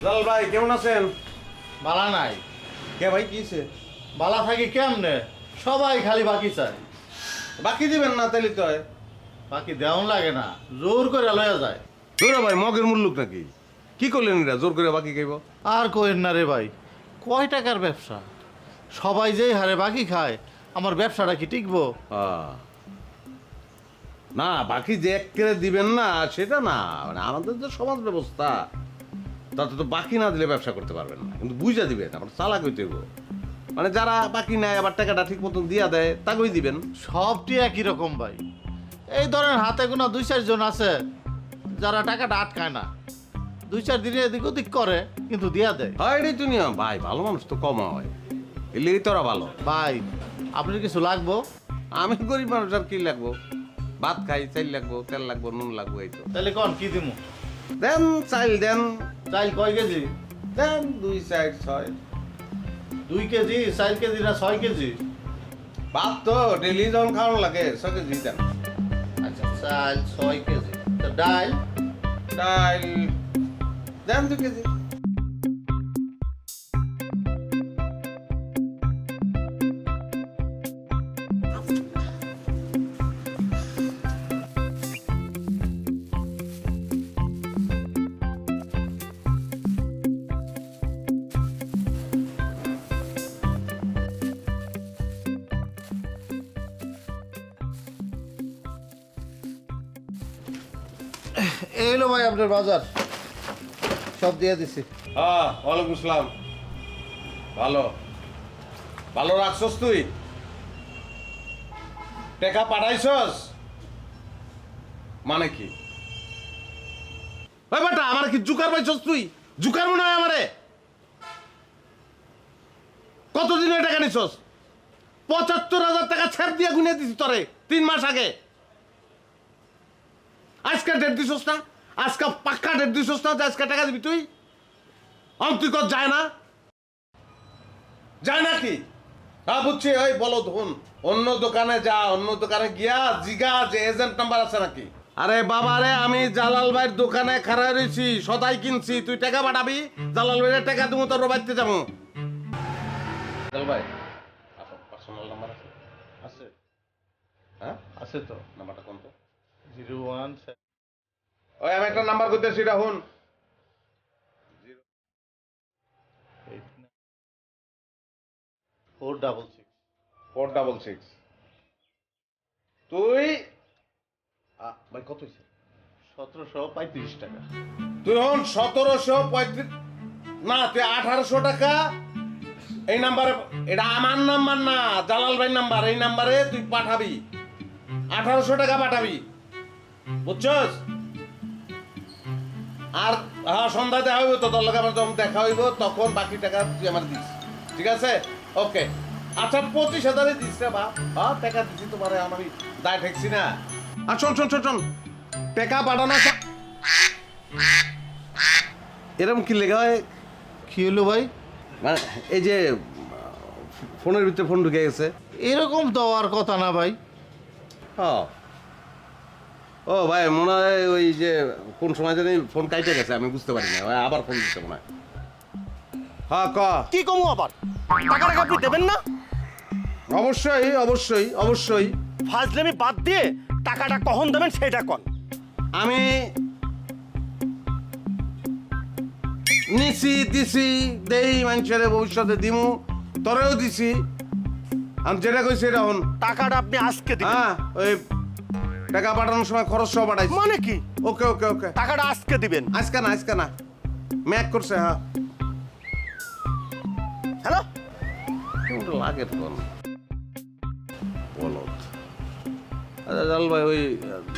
জালাল ভাই কেমন আছেন? বালা নাই। কে ভাই কিছে? বালা থাকি কেমনে? সবাই খালি বাকি চায়। বাকি দিবেন না তাইলে তো হয়। বাকি দেওয়ান লাগে না, জোর করে লয়া যায়। দৌড়া ভাই মগের মূল্য নাকি? কি করলেন এরা জোর করে বাকি খাইব? আর কইেন না রে ভাই, কয় টাকার ব্যবসা? সবাই যেই হারে বাকি খায়, আমার ব্যবসাটা কি টিকবো? না বাকি যে এক করে দিবেন না সেটা না, মানে আমাদের যে সমাজ ব্যবস্থা তাতে তো বাকি না দিলে ব্যবসা করতে পারবেন না, কিন্তু বুঝা দিবেন আবার চালাক হইতে হইব। মানে যারা বাকি নেয় আবার টাকাটা ঠিক মতন দিয়া দেয় তাকেই দিবেন। সবটি একই রকম ভাই। এই ধরেন হাতে গোনা 2-4 জন আছে যারা টাকাটা আটকায় না, 2-4 দিনে এদিক ওদিক করে কিন্তু দিয়া দেয়। হয় এটাই তো নিয়ম ভাই, ভালো মানুষ তো কম হয়, এলেই তোরা ভালো। ভাই আপনার কিছু লাগবো? আমি গরিব মানুষ আর কি লাগবো, ভাত খাই, চাইল লাগবো, তেল লাগবো, নুন লাগবো, এই তো। তাহলে কোন কি দিমু? দেন চাইল দেন, চাইল কয় কেজি? দেন 2, 4, 6। 2 কেজি, 4 কেজি না 6 কেজি? ভাত তো ডেলি যখন খাওয়ানো লাগে 6 কেজি দেন। আচ্ছা চাল 6 কেজি। তো ডাল? ডাল দেন 2 কেজি। এই হলো ভাই আপনার বাজার, সব দিয়ে দিছি। হ্যাঁ ওয়ালাইকুম আসসালাম। ভালো ভালো রাখছস তুই? টাকা পাঠাইছস? মানে কি ওই বেটা, আমার কি জুকার পাইছস তুই? জুকার মনে হয় আমারে? কতদিনের টাকা নিছস? 75,000 টাকা ছেড় দিয়ে গুনে দিছি তোরে 3 মাস আগে। আজকে ডেট দিছস না? আজকে পাক্কা ডেট দিছস না যে আজকে টাকা দিবি তুই? অন্তিকত যায় না? যায় নাকি? হ্যাঁ বুঝছি, ওই বলো ধুন অন্য দোকানে যা, অন্য দোকানে গিয়া জিগা যে এজেন্ট নাম্বার আছে নাকি। আরে বাবা রে, আমি জালাল ভাইয়ের দোকানে খাড়া রয়েছি, সদাই কিনছি, তুই টাকা পাঠাবি, জালাল ভাইয়ের টাকা তুমি তোর বাড়িতে যাবো। জালাল ভাই আপনার পার্সোনাল নাম্বার আছে? আছে হ্যাঁ আছে তো। নাম্বারটা কোন তো? 01 ওই আমি একটা নাম্বার করতেছি, রাহুন। 466 466। তুই ভাই কত হয়েছে? 1735 টাকা। তুই হন 1735 না, তুই 1800 টাকা এই নাম্বারে, এটা আমার নাম্বার না, জালাল ভাই নাম্বার, এই নাম্বারে তুই পাঠাবি, 1800 টাকা পাঠাবি, বুঝছস? আর হ্যাঁ সন্ধ্যা দেখা হইব তো, তোর লগে আমার যখন দেখা হইব তখন বাকি টাকা তুই আমার দিস, ঠিক আছে? ওকে আচ্ছা 25,000 দিস রে বা, হ্যাঁ টাকা দিছি তোমার, আমি দায় ঠেকছি না। আর শোন শোন শোন শোন, টাকা পাঠানো এরকম কি লেখা হয়? কি হলো ভাই? মানে এই যে ফোনের ভিতরে ফোন ঢুকে গেছে। এরকম তো আর কথা না ভাই। ও ও ভাই মনে হয় ওই যে কোন সময় জানি ফোন কাইটে গেছে, আমি বুঝতে পারি না, ওই আবার ফোন দিচ্ছে মনে হয়। হ্যাঁ ক। কি কমু আবার? টাকাটা আপনি দেবেন না? অবশ্যই অবশ্যই অবশ্যই। ফাজলামি বাদ দিয়ে টাকাটা কখন দেবেন সেটা কন। আমি নিছি দিছি দেই মানুষের, ভবিষ্যতে দিমু, তোরেও দিছি, আমি যেটা কইছি এটা হন। টাকাটা আপনি আজকে দিবেন। হ্যাঁ ওই টাকা পাঠানোর সময় খরচ সহ পাঠাইছি। মানে কি? ওকে ওকে ওকে, টাকাটা আজকে দিবেন। আজকে না ম্যাক করছে। হ্যাঁ হ্যালো, কেমন লাগে তখন বলো। আচ্ছা জাল ভাই ওই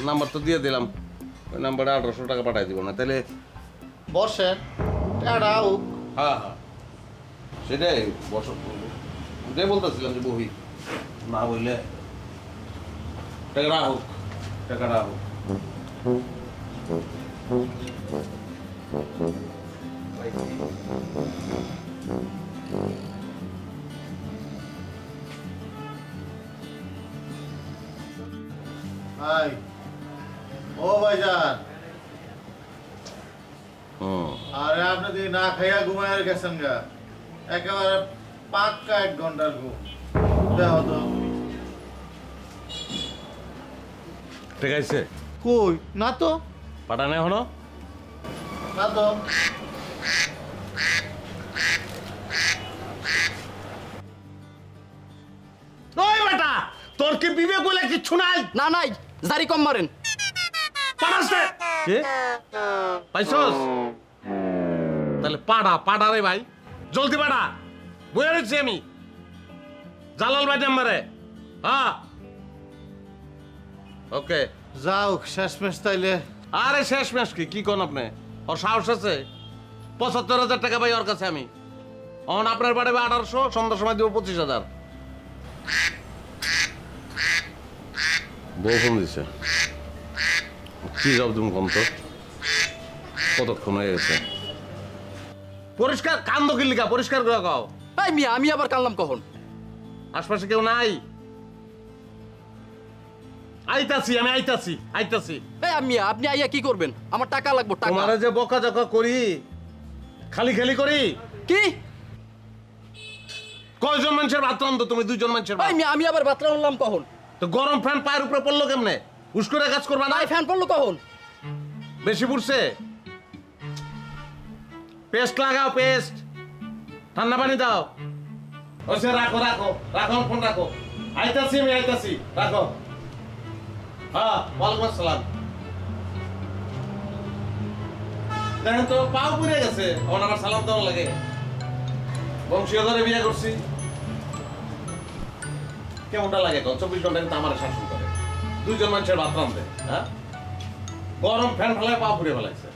নাম্বার তো দিয়ে দিলাম, ওই নাম্বারে 1800 টাকা পাঠাই দিব না তাহলে? বসেন, টাকা হোক। হ্যাঁ হ্যাঁ সেটাই, বসো, ওটাই বলতেছিলাম যে বহি না বললে টাকাটা হোক, টাকাটা হোক। ভাই, ও ভাইজান, হুম আরে আপনি না খাইয়া ঘুমায় গেছেন গা একেবারে পাক্কা 1 ঘন্টার ঘুম দেখো তো ঠিক আছে কই না তো পাঠানে এখনো না তো ওই বেটা তোর কি বিবেক বলে কিচ্ছু নাই না নাই জারি কম মারেন পাঠাসতে কে পাইছস তাহলে পাড়া রে ভাই জলদি পাড়া বয়ে রয়েছি আমি জালাল ভাই নাম্বারে হ্যাঁ ওকে যাও শেষমেশ তাইলে আরে শেষ ম্যাচ কি কোন আপনি ওর সাহস আছে ৭৫,০০০ টাকা পাই ওর কাছে আমি অন আপনার বাড়বে ১৮০০ সন্ধ্যার সময় দেবো ২৫,০০০ বউ ফোন দিছে কি জব তুমি কম তো কতক্ষণ হয়ে গেছে পরিষ্কার কান্দ কিল্লিকা পরিষ্কার করে কাও এই মিয়া আমি আবার কানলাম কখন আশপাশে কেউ নাই আমি আইতাছি এই মিয়া আপনি আইয়া কি করবেন আমার টাকা লাগবে টাকা তোমারে যে বকা জকা করি খালি করি কি কয়জন মানুষের ভাত রান্ধো তুমি 2জন মানুষের ভাত এই মিয়া আমি আবার বাতরা উঠলাম কখন তো গরম ফ্যান পায়ের উপরে পড়লো কেমনে উস করে কাজ করবা না নাই ফ্যান পড়লো কখন বেশি পড়ছে পেস্ট লাগাও পেস্ট ঠান্ডা পানি দাও ওসে রাখো ফোন রাখো আইতাছি রাখো হ্যাঁ ওয়ালাইকুম আসসালাম দেখেন তো পাও পুড়ে গেছে আমার আবার সালাম দেওয়া লাগে বংশীয় ধরে বিয়ে করছি কেমনটা লাগে তো 24 ঘন্টা কিন্তু আমার শাসন করে 2জন মানুষের ভাত রান্ধে হ্যাঁ গরম ফ্যান ফেলায় পা পুড়ে ফেলাইছে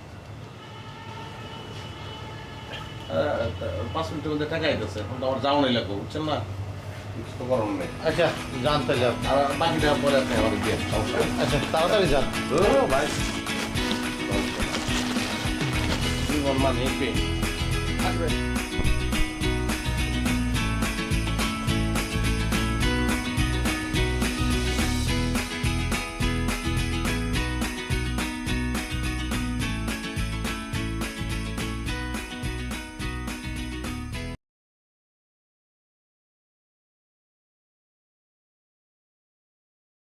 5 মিনিটের মধ্যে টাকা আইতেছে এখন তো আমার যাও নাই লাগবে বুঝছেন না কিছু তো গরম নেই আচ্ছা যান তাইলে আপনি। আর বাকিটা পরে আপনি আমার দিয়ে সমস্যা নেই। আচ্ছা তাড়াতাড়ি যান ও ভাই জীবন মানে পেন আসবে